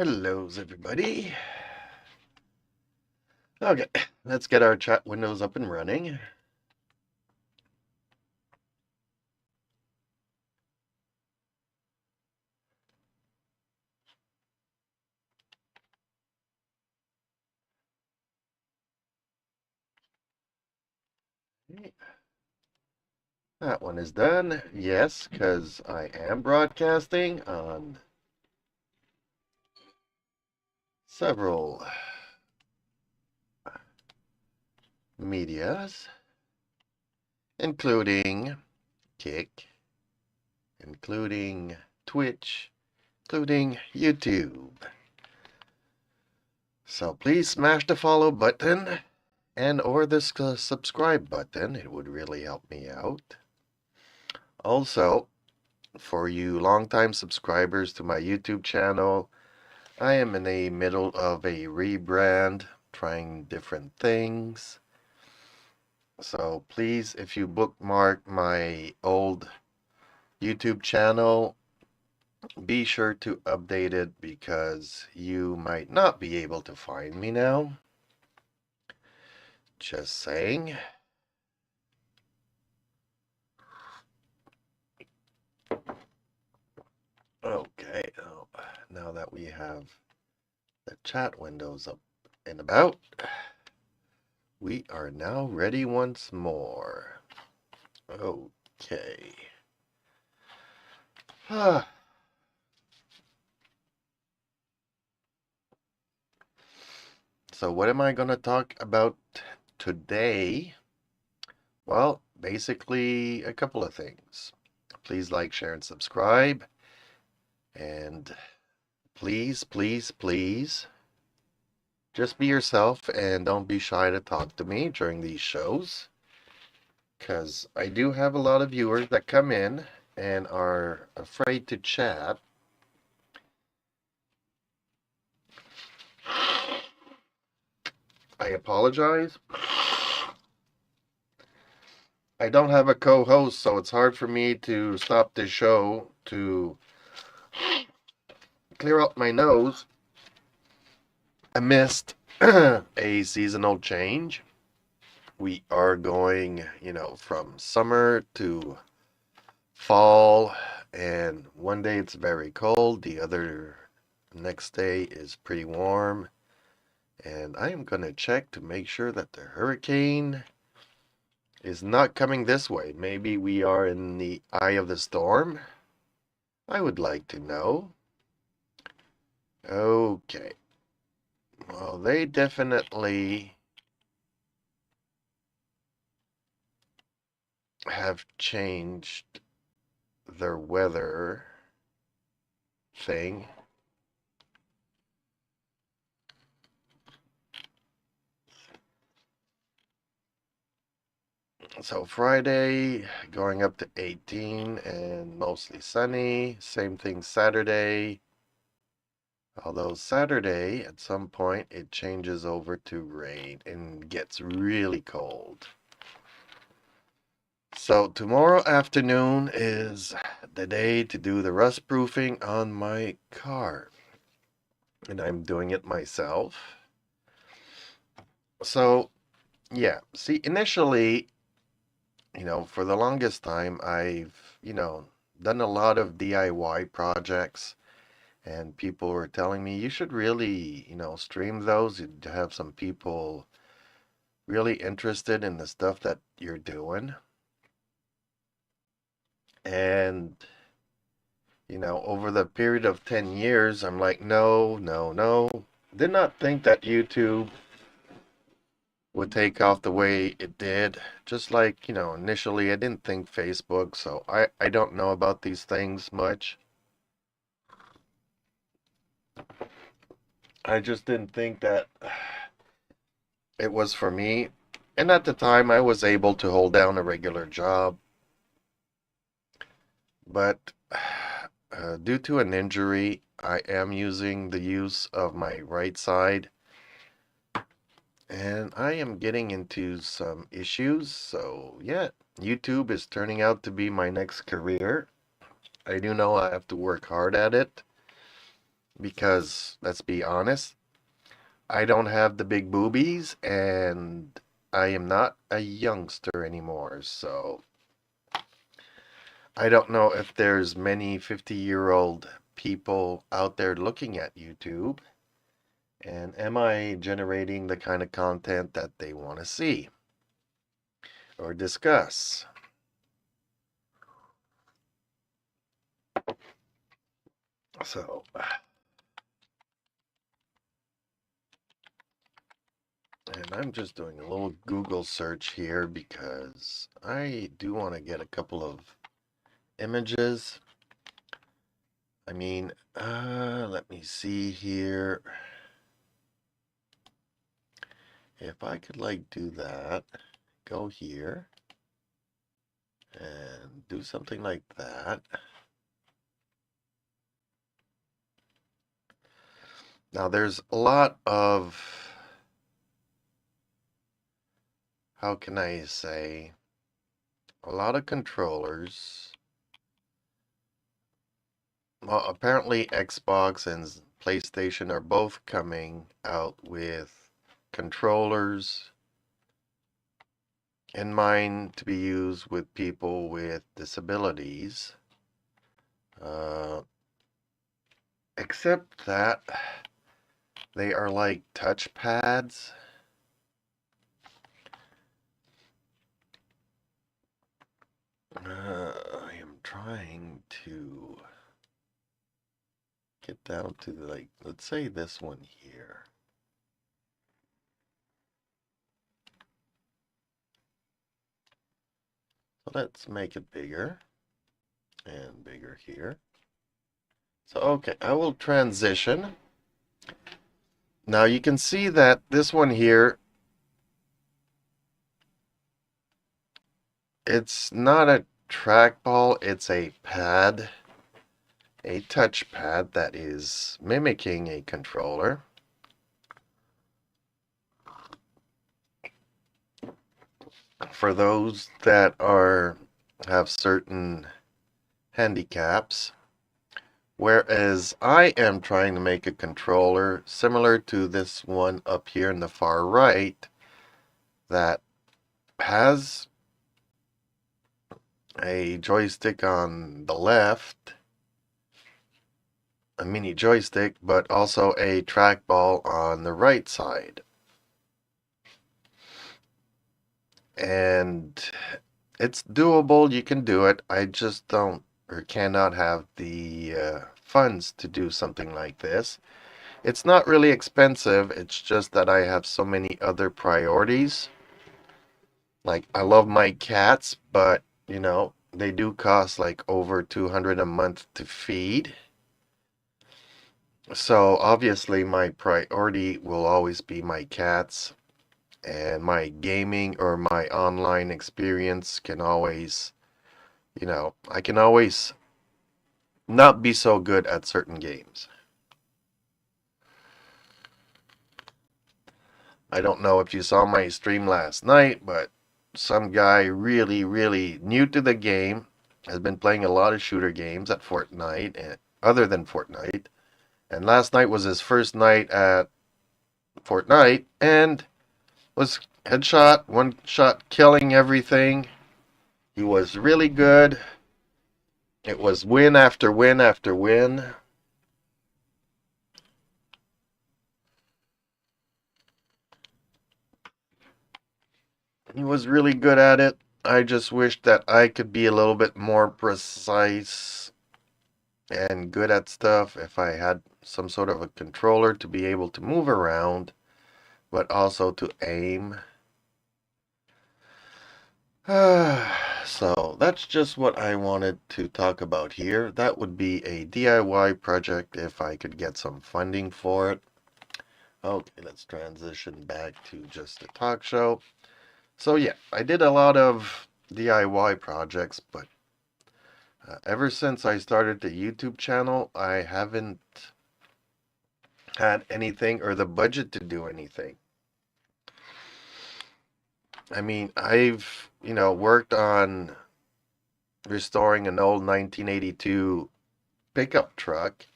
Hellos, everybody. Okay, let's get our chat windows up and running. That one is done. Yes, because I am broadcasting on several medias, including Kick, including Twitch, including YouTube. So please smash the follow button and or the subscribe button. It would really help me out. Also, for you longtime subscribers to my YouTube channel, I am in the middle of a rebrand, trying different things. So please, if you bookmark my old YouTube channel, be sure to update it because you might not be able to find me now. Just saying. Okay, now that we have the chat windows up and about, we are now ready once more. Okay. So what am I going to talk about today? Well, basically a couple of things. Please like, share, and subscribe. And please, please, please, just be yourself and don't be shy to talk to me during these shows. Because I do have a lot of viewers that come in and are afraid to chat. I apologize. I don't have a co-host, so it's hard for me to stop the show to clear out my nose amidst a seasonal change. We are going, from summer to fall, and one day it's very cold, the other next day is pretty warm. And I am going to check to make sure that the hurricane is not coming this way. Maybe we are in the eye of the storm. I would like to know. Okay. Well, they definitely have changed their weather thing. So Friday going up to 18 and mostly sunny. Same thing Saturday. Although Saturday, at some point, it changes over to rain and gets really cold. So tomorrow afternoon is the day to do the rust proofing on my car. And I'm doing it myself. So, yeah. See, initially, for the longest time, I've, done a lot of DIY projects. And people were telling me, you should really, stream those. You'd have some people really interested in the stuff that you're doing. And, over the period of 10 years, I'm like, no, no, no. Did not think that YouTube would take off the way it did. Just like, initially I didn't think Facebook, so I don't know about these things much. I just didn't think that it was for me. And at the time, I was able to hold down a regular job. But due to an injury, I am using the use of my right side. And I am getting into some issues. So, yeah, YouTube is turning out to be my next career. I do know I have to work hard at it. because let's be honest, I don't have the big boobies and I am not a youngster anymore. So I don't know if there's many 50-year-old people out there looking at YouTube. And am I generating the kind of content that they want to see or discuss? So, and I'm just doing a little Google search here because I do want to get a couple of images. I mean, let me see here. If I could like do that, go here and do something like that. Now there's a lot of, how can I say, a lot of controllers. Well, apparently Xbox and PlayStation are both coming out with controllers in mind to be used with people with disabilities. Except that they are like touchpads. I am trying to get down to the, like, let's say this one here. So let's make it bigger and bigger here. So, okay, I will transition. Now you can see that this one here, it's not a trackball, it's a pad, a touchpad that is mimicking a controller. For those that have certain handicaps, whereas I am trying to make a controller similar to this one up here in the far right that has a joystick on the left, a mini joystick, but also a trackball on the right side. And it's doable, you can do it. I just don't or cannot have the funds to do something like this. It's not really expensive, it's just that I have so many other priorities. Like, I love my cats, but, you know, they do cost like over $200 a month to feed. So, obviously, my priority will always be my cats, and my gaming or my online experience can always, you know, I can always not be so good at certain games. I don't know if you saw my stream last night, but some guy really, really new to the game has been playing a lot of shooter games at Fortnite, and other than Fortnite. And last night was his first night at Fortnite, and was headshot, one shot killing everything. He was really good. It was win after win after win. He was really good at it. I just wish that I could be a little bit more precise and good at stuff if I had some sort of a controller to be able to move around, but also to aim. So that's just what I wanted to talk about here. That would be a DIY project if I could get some funding for it. Okay, let's transition back to just a talk show. So yeah, I did a lot of DIY projects, but ever since I started the YouTube channel, I haven't had anything or the budget to do anything. I mean, I've, you know, worked on restoring an old 1982 pickup truck.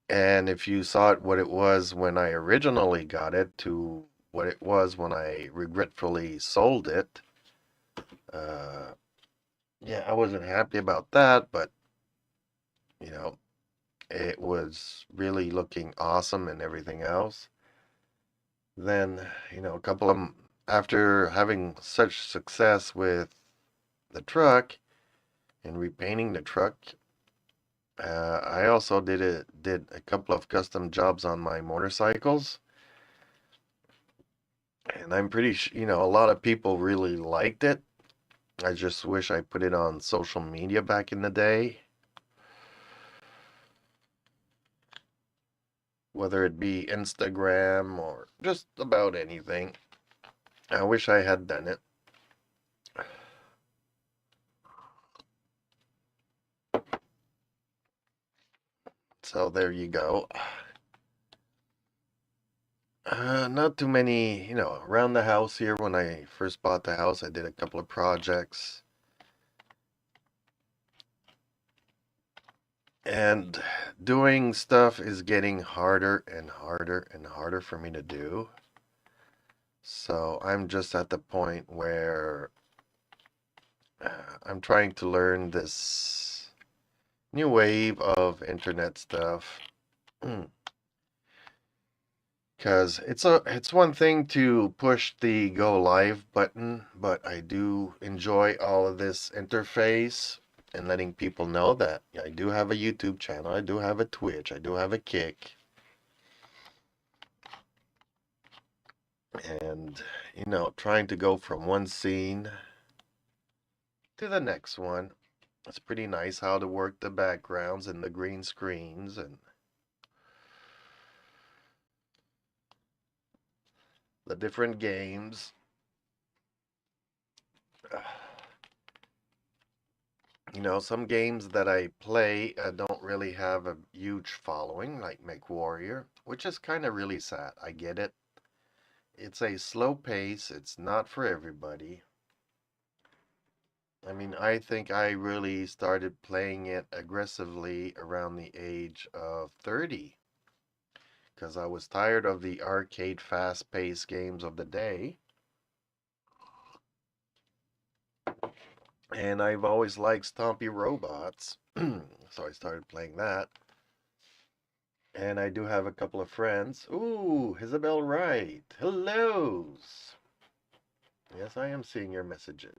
And if you saw it, what it was when I originally got it to what it was when I regretfully sold it, uh, yeah, I wasn't happy about that, but you know, it was really looking awesome and everything else. Then, a couple of after having such success with the truck and repainting the truck, I also did a couple of custom jobs on my motorcycles, and I'm pretty sure, a lot of people really liked it. I just wish I put it on social media back in the day, whether it be Instagram or just about anything. I wish I had done it. So there you go. Not too many, around the house here. When I first bought the house, I did a couple of projects. And doing stuff is getting harder and harder and harder for me to do. So I'm just at the point where I'm trying to learn this new wave of internet stuff. Because it's one thing to push the go live button, but I do enjoy all of this interface and letting people know that I do have a YouTube channel, I do have a Twitch, I do have a Kick, and trying to go from one scene to the next one. It's pretty nice how to work the backgrounds and the green screens and the different games. Some games that I play don't really have a huge following, like MechWarrior, which is kind of really sad. I get it. It's a slow pace. It's not for everybody. I mean, I think I really started playing it aggressively around the age of 30 because I was tired of the arcade fast-paced games of the day. And I've always liked Stompy Robots, so I started playing that. And I do have a couple of friends. Ooh, Isabel Wright. Hellos. Yes, I am seeing your messages.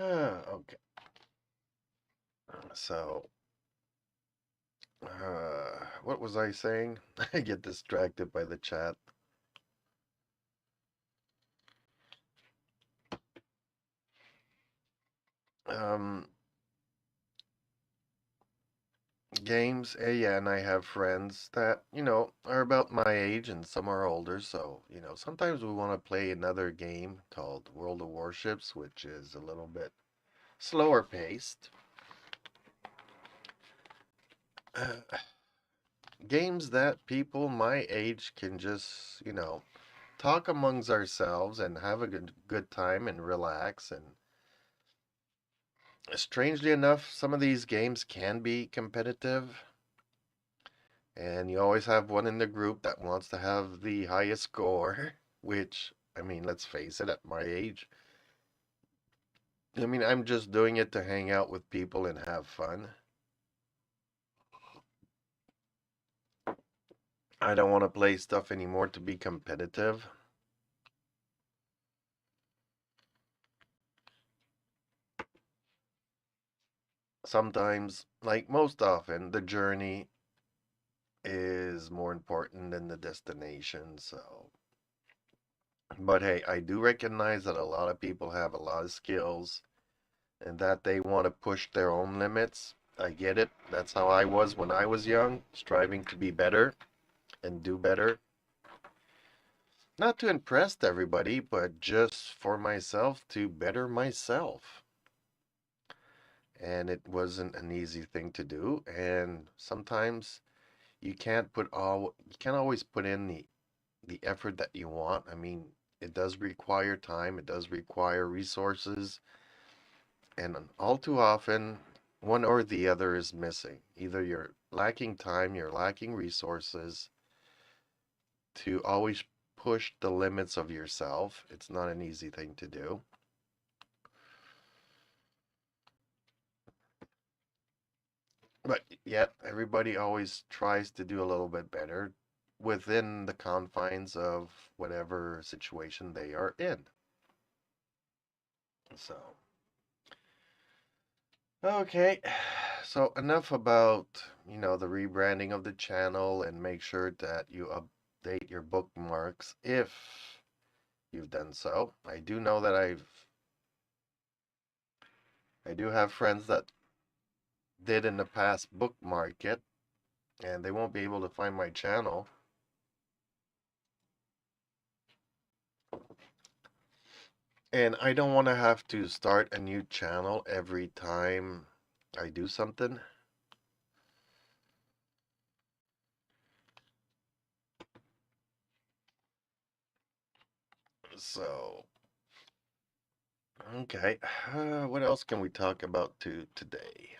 Okay. So, what was I saying? I get distracted by the chat. Um, Games, yeah, and I have friends that, are about my age and some are older, so, sometimes we want to play another game called World of Warships, which is a little bit slower paced. Games that people my age can just, talk amongst ourselves and have a good time and relax. And strangely enough, some of these games can be competitive, and you always have one in the group that wants to have the highest score, which, I mean, let's face it, at my age, I mean, I'm just doing it to hang out with people and have fun. I don't want to play stuff anymore to be competitive. Sometimes, like most often, the journey is more important than the destination. So, but hey, I do recognize that a lot of people have a lot of skills and that they want to push their own limits. I get it. That's how I was when I was young, striving to be better and do better. Not to impress everybody, but just for myself to better myself. And it wasn't an easy thing to do. And sometimes you can't always put in the effort that you want. I mean, it does require time, it does require resources, and all too often, one or the other is missing. Either you're lacking time, you're lacking resources to always push the limits of yourself. It's not an easy thing to do. But yet, everybody always tries to do a little bit better within the confines of whatever situation they are in. So, okay. So enough about, the rebranding of the channel, and make sure that you update your bookmarks if you've done so. I do know that I do have friends that did in the past bookmark it, and they won't be able to find my channel. And I don't want to have to start a new channel every time I do something. So, okay. What else can we talk about today?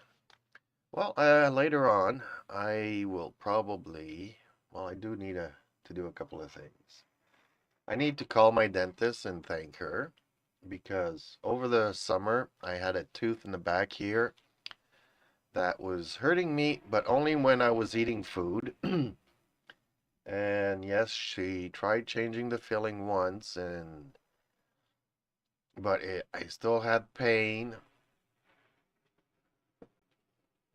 Well, later on, I will probably, well, I do need to do a couple of things. I need to call my dentist and thank her because over the summer I had a tooth in the back here that was hurting me, but only when I was eating food. And yes, she tried changing the filling once, but I still had pain.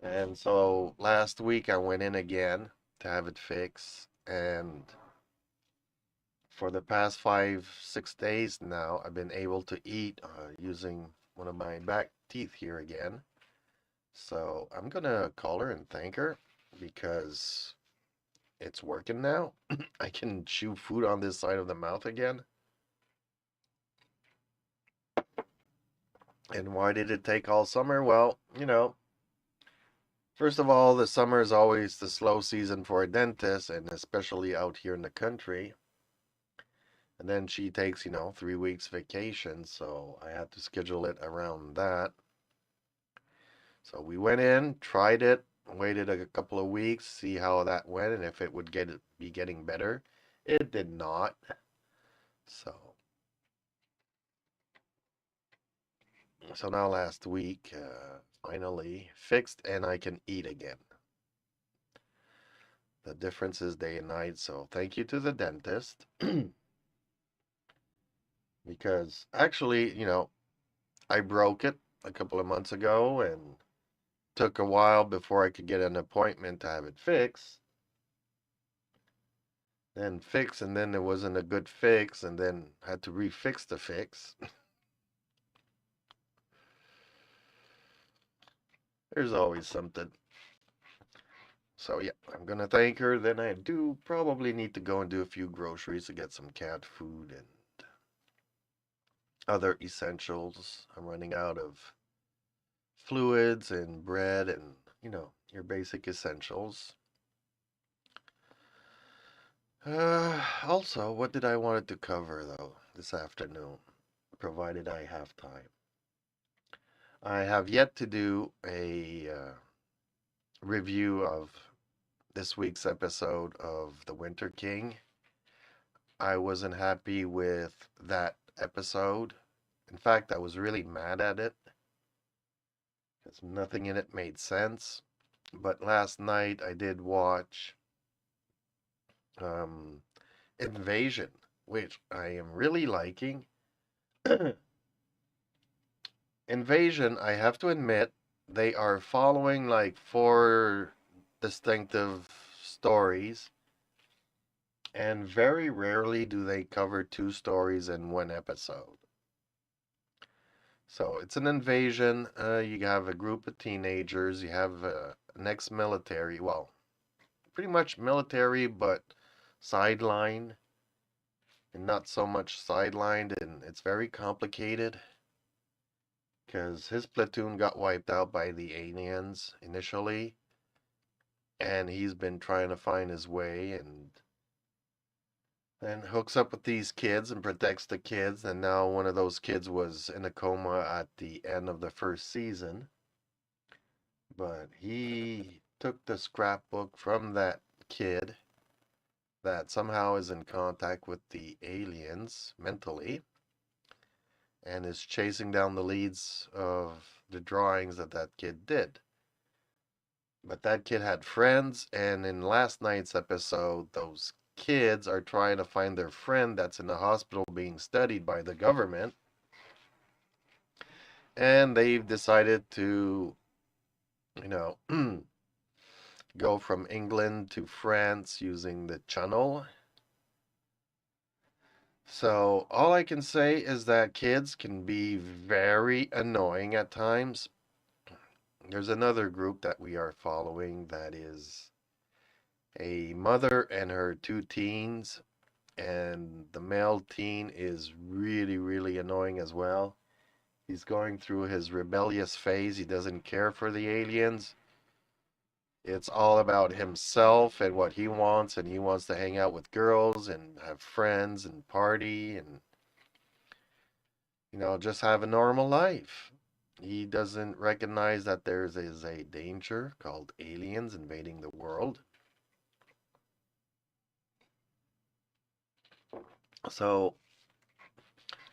And so last week I went in again to have it fixed, and for the past 5, 6 days now, I've been able to eat using one of my back teeth here again. So I'm gonna call her and thank her because it's working now. I can chew food on this side of the mouth again. And why did it take all summer? Well, first of all, the summer is always the slow season for a dentist, and especially out here in the country. And then she takes, 3 weeks vacation, so I had to schedule it around that. So we went in, tried it, waited a couple of weeks, see how that went, and if it would be getting better. It did not. So, so now last week, finally fixed, and I can eat again. The difference is day and night. So thank you to the dentist because actually, I broke it a couple of months ago and took a while before I could get an appointment to have it fixed. Then fix, and then there wasn't a good fix, and then had to refix the fix. There's always something. So yeah, I'm gonna thank her. Then I do probably need to go and do a few groceries to get some cat food and other essentials. I'm running out of fluids and bread and, your basic essentials. Also, what did I wanted to cover though this afternoon, provided I have time? I have yet to do a review of this week's episode of The Winter King. I wasn't happy with that episode. In fact, I was really mad at it because nothing in it made sense. But last night I did watch um, Invasion, which I am really liking. Invasion, I have to admit, they are following like four distinctive stories, and very rarely do they cover two stories in one episode. So it's an invasion. You have a group of teenagers. You have an ex-military, well, pretty much military, but sidelined, and not so much sidelined, and it's very complicated because his platoon got wiped out by the aliens initially, and he's been trying to find his way and then hooks up with these kids and protects the kids. And now one of those kids was in a coma at the end of the first season. But he took the scrapbook from that kid that somehow is in contact with the aliens mentally and is chasing down the leads of the drawings that that kid did. But that kid had friends, and in last night's episode, those kids are trying to find their friend that's in the hospital being studied by the government. And they've decided to, you know, go from England to France using the channel. So all I can say is that kids can be very annoying at times. There's another group that we are following that is a mother and her two teens, and the male teen is really, really annoying as well. He's going through his rebellious phase. He doesn't care for the aliens. It's all about himself and what he wants, and he wants to hang out with girls and have friends and party and, just have a normal life. He doesn't recognize that there is a danger called aliens invading the world. So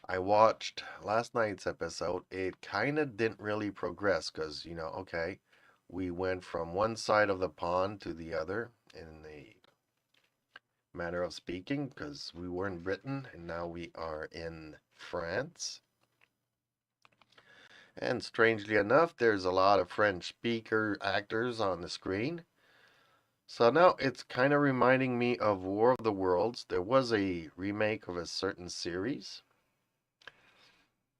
I watched last night's episode. It kind of didn't really progress because, okay, we went from one side of the pond to the other in the manner of speaking because we were in Britain and now we are in France. And strangely enough, there's a lot of French speaker actors on the screen. So now it's kind of reminding me of War of the Worlds. There was a remake of a certain series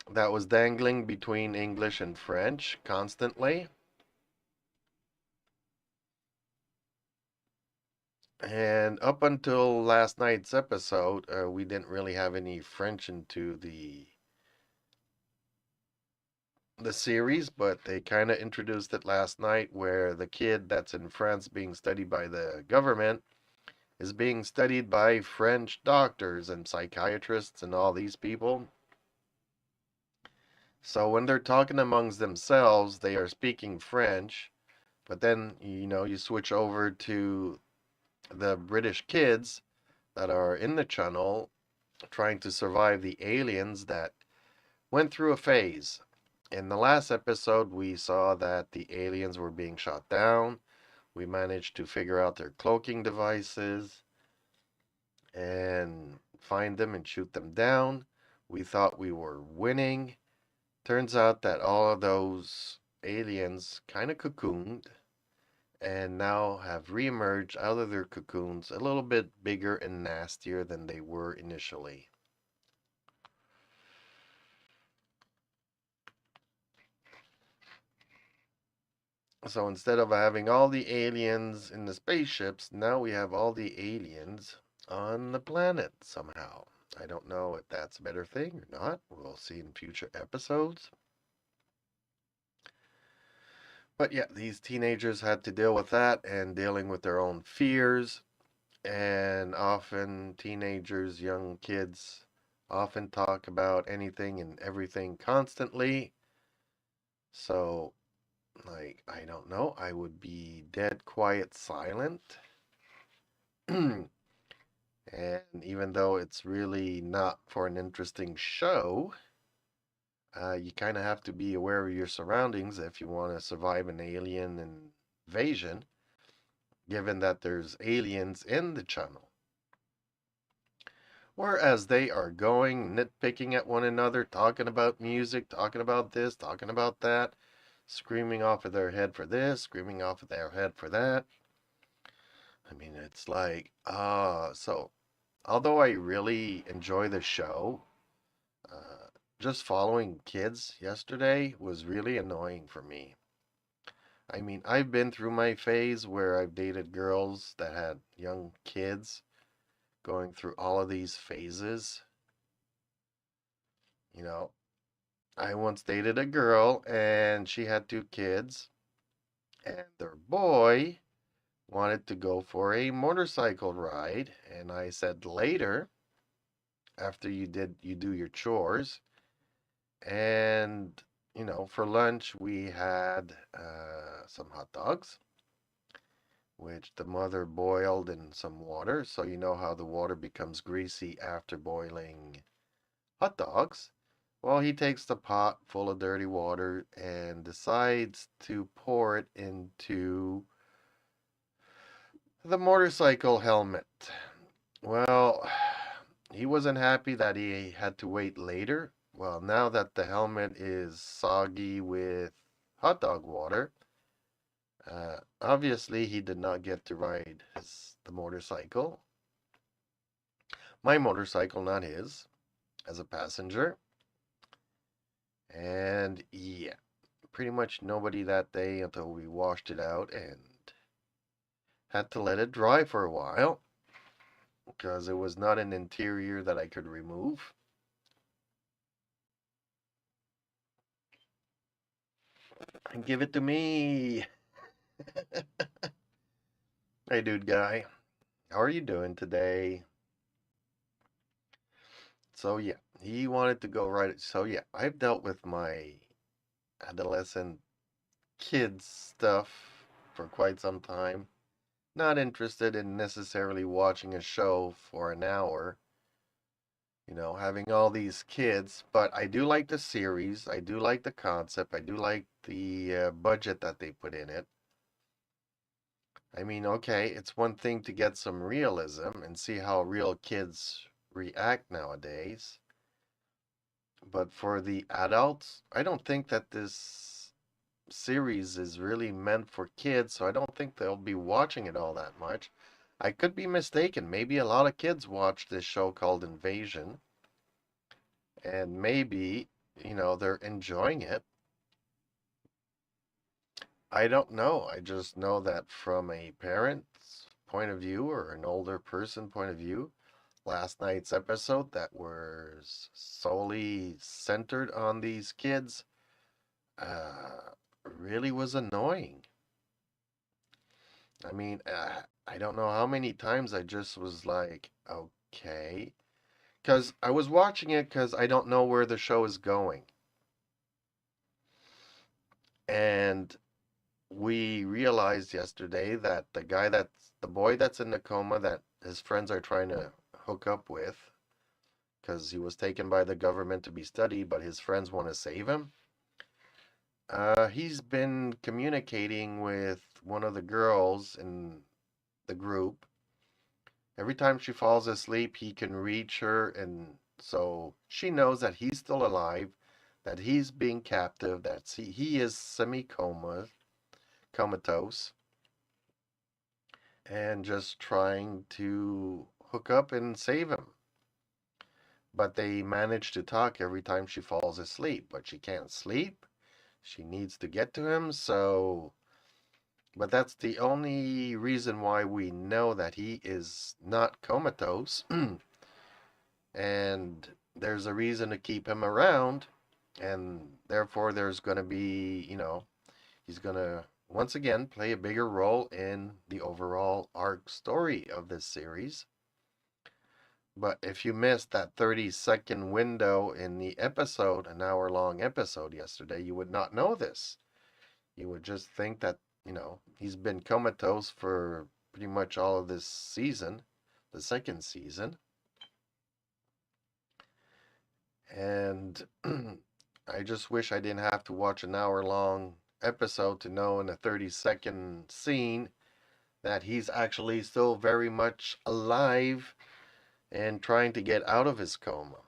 that was dangling between English and French constantly. And up until last night's episode, we didn't really have any French into the series, but they kind of introduced it last night where the kid that's in France being studied by the government is being studied by French doctors and psychiatrists and all these people. So when they're talking amongst themselves, they are speaking French, but then, you switch over to the British kids that are in the channel trying to survive the aliens that went through a phase. In the last episode, we saw that the aliens were being shot down. We managed to figure out their cloaking devices and find them and shoot them down. We thought we were winning. Turns out that all of those aliens kind of cocooned and now have reemerged out of their cocoons a little bit bigger and nastier than they were initially. So instead of having all the aliens in the spaceships, now we have all the aliens on the planet somehow. I don't know if that's a better thing or not. We'll see in future episodes. But yeah, these teenagers had to deal with that and dealing with their own fears. And often teenagers, young kids, often talk about anything and everything constantly. So, like, I don't know, I would be dead quiet silent. And even though it's really not for an interesting show, you kind of have to be aware of your surroundings if you want to survive an alien invasion, given that there's aliens in the channel. Whereas they are going nitpicking at one another, talking about music, talking about this, talking about that, screaming off of their head for this, screaming off of their head for that. I mean, it's like, so although I really enjoy the show, just following kids yesterday was really annoying for me. I mean, I've been through my phase where I've dated girls that had young kids going through all of these phases. You know, I once dated a girl and she had two kids, and their boy wanted to go for a motorcycle ride. And I said later, after you do your chores. And for lunch we had some hot dogs, which the mother boiled in some water. So you know how the water becomes greasy after boiling hot dogs. Well, he takes the pot full of dirty water and decides to pour it into the motorcycle helmet. Well, he wasn't happy that he had to wait later. Well, now that the helmet is soggy with hot dog water, obviously he did not get to ride the motorcycle. My motorcycle, not his, as a passenger. And yeah, pretty much nobody that day until we washed it out and had to let it dry for a while because it was not an interior that I could remove. And give it to me. Hey, dude guy. How are you doing today? So, yeah, he wanted to go right. So, yeah, I've dealt with my adolescent kids stuff for quite some time. Not interested in necessarily watching a show for an hour, having all these kids, but I do like the series. I do like the concept. I do like the budget that they put in it. I mean, okay, it's one thing to get some realism and see how real kids react nowadays. But for the adults, I don't think that this series is really meant for kids, so I don't think they'll be watching it all that much. I could be mistaken. Maybe a lot of kids watch this show called Invasion, and maybe, they're enjoying it. I don't know. I just know that from a parent's point of view or an older person point of view, last night's episode that was solely centered on these kids really was annoying. I mean, I don't know how many times I just was like, okay. Because I was watching it because I don't know where the show is going. And we realized yesterday that the boy that's in the coma that his friends are trying to hook up with, because he was taken by the government to be studied, but his friends want to save him. He's been communicating with one of the girls in the group. Every time she falls asleep, he can reach her, and so she knows that he's still alive, that he's being captive, that he is comatose, and just trying to hook up and save him. But they manage to talk every time she falls asleep, but she can't sleep. She needs to get to him, so. But that's the only reason why we know that he is not comatose. And there's a reason to keep him around. And therefore, there's going to be, he's going to once again play a bigger role in the overall arc story of this series. But if you missed that 30-second window in the episode, an hour-long episode yesterday, you would not know this. You would just think that, he's been comatose for pretty much all of this season, the second season. And I just wish I didn't have to watch an hour-long episode to know in a 30-second scene that he's actually still very much alive and trying to get out of his coma.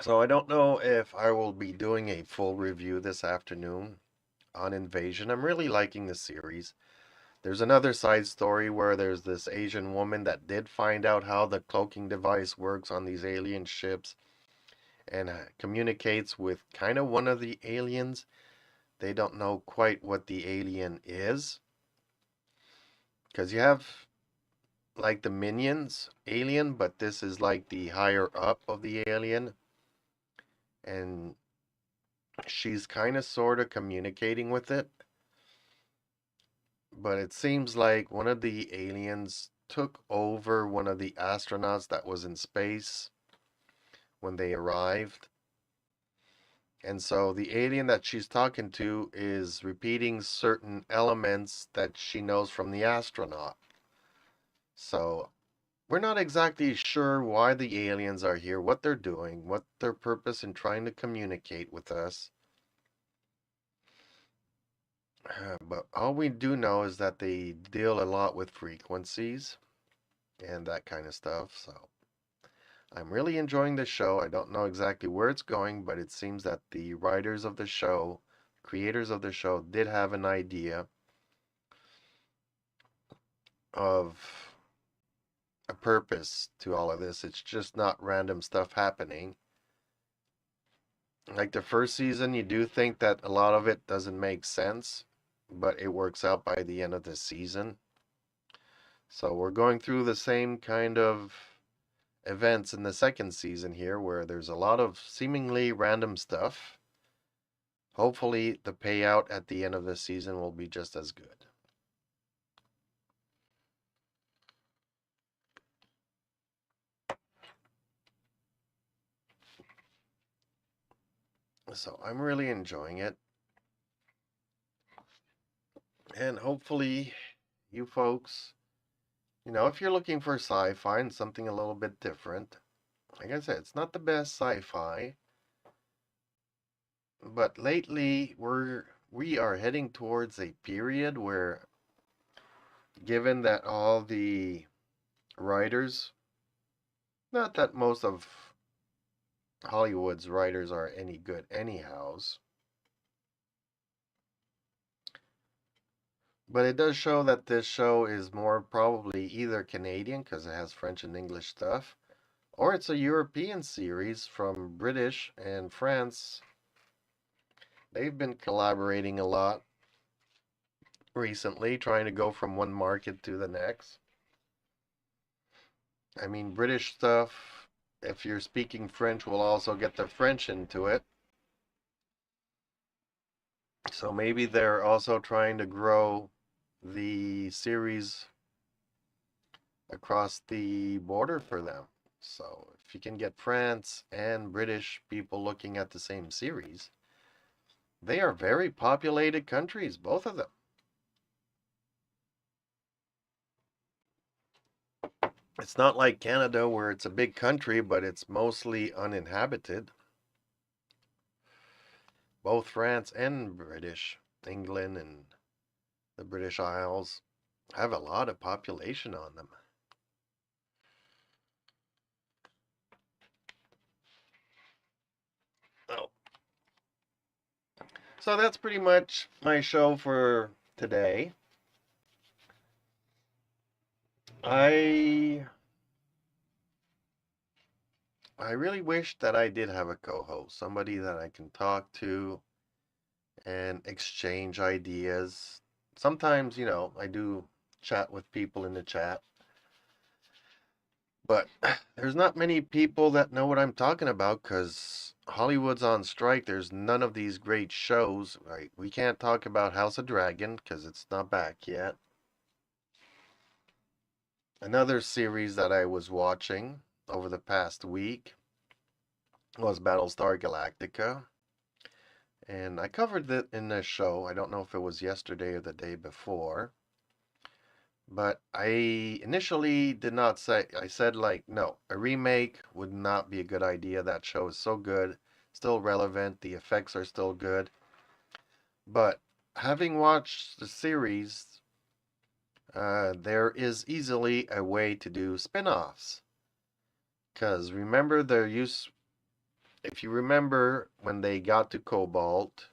So I don't know if I will be doing a full review this afternoon on Invasion. I'm really liking the series. There's another side story where there's this Asian woman that did find out how the cloaking device works on these alien ships and communicates with kind of one of the aliens. They don't know quite what the alien is. Because you have like the minions alien, but this is like the higher up of the alien. And she's kind of sort of communicating with it. But it seems like one of the aliens took over one of the astronauts that was in space. when they arrived. And so the alien that she's talking to is repeating certain elements that she knows from the astronaut. So we're not exactly sure why the aliens are here, what they're doing, what their purpose in trying to communicate with us. But all we do know is that they deal a lot with frequencies and that kind of stuff. So I'm really enjoying the show. I don't know exactly where it's going, but it seems that the writers of the show, creators of the show, did have an idea of a purpose to all of this. It's just not random stuff happening. Like the first season, you do think that a lot of it doesn't make sense, but it works out by the end of the season. So we're going through the same kind of events in the second season here where there's a lot of seemingly random stuff. Hopefully, the payout at the end of the season will be just as good. So I'm really enjoying it. And hopefully, you folks, if you're looking for sci-fi and something a little bit different, like I said, it's not the best sci-fi, but lately we are heading towards a period where, given that all the writers, not that most of Hollywood's writers are any good anyhows, but it does show that this show is more probably either Canadian because it has French and English stuff, or it's a European series from British and France. They've been collaborating a lot recently, trying to go from one market to the next. I mean, British stuff, if you're speaking French, will also get the French into it. So maybe they're also trying to grow the series across the border for them. So if you can get France and British people looking at the same series, they are very populated countries, both of them. It's not like Canada where it's a big country, but it's mostly uninhabited. Both France and British, England and the British Isles, have a lot of population on them. Oh, so that's pretty much my show for today. I I really wish that I did have a co-host, somebody that I can talk to and exchange ideas. Sometimes, I do chat with people in the chat, but there's not many people that know what I'm talking about because Hollywood's on strike. There's none of these great shows. Right? We can't talk about House of Dragon because it's not back yet. Another series that I was watching over the past week was Battlestar Galactica. And I covered it in this show. I don't know if it was yesterday or the day before. But I initially did not say, I said, like, no, a remake would not be a good idea. That show is so good, still relevant, the effects are still good. But having watched the series, there is easily a way to do spin offs. Because remember, if you remember when they got to Cobalt,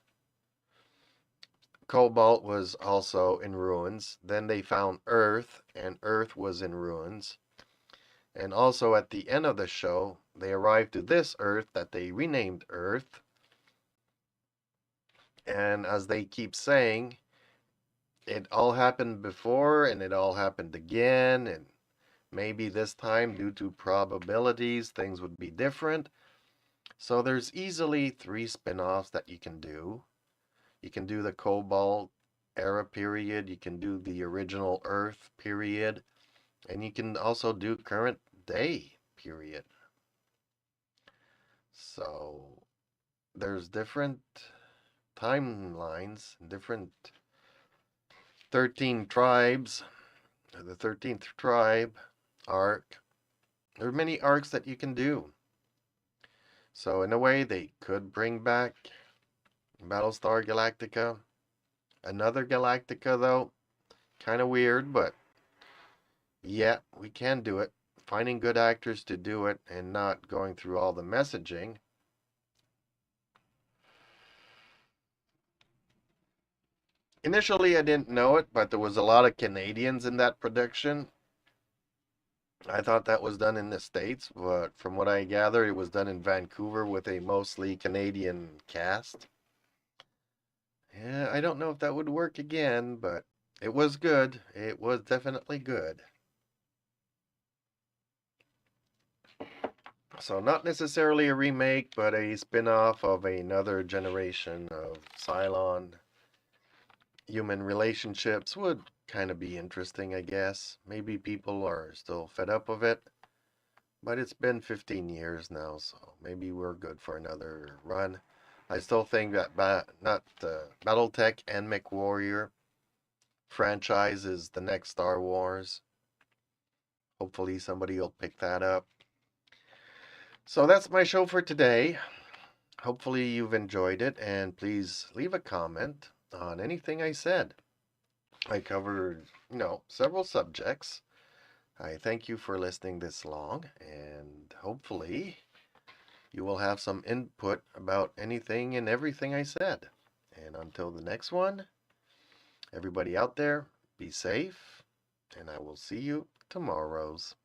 Cobalt was also in ruins. Then they found Earth, and Earth was in ruins. And also at the end of the show, they arrived to this Earth that they renamed Earth. And as they keep saying, it all happened before and it all happened again. And maybe this time, due to probabilities, things would be different. So there's easily 3 spin-offs that you can do. You can do the Cobalt era period. You can do the original Earth period. And you can also do current day period. So there's different timelines, different 13 tribes, the 13th tribe arc. There are many arcs that you can do. So in a way, they could bring back Battlestar Galactica. Another Galactica, though, kind of weird, but yeah, we can do it. Finding good actors to do it and not going through all the messaging. Initially, I didn't know it, but there was a lot of Canadians in that production. I thought that was done in the States, but from what I gathered, it was done in Vancouver with a mostly Canadian cast. Yeah, I don't know if that would work again, but it was good. It was definitely good. So not necessarily a remake, but a spin-off of another generation of Cylon human relationships would kind of be interesting, I guess. Maybe people are still fed up of it, but it's been 15 years now, so maybe we're good for another run. I still think that not BattleTech and MechWarrior franchise is the next Star Wars. Hopefully somebody will pick that up. So that's my show for today. Hopefully you've enjoyed it, and please leave a comment on anything I said. I covered, several subjects. I thank you for listening this long, and hopefully you will have some input about anything and everything I said. And until the next one, everybody out there, be safe, and I will see you tomorrows.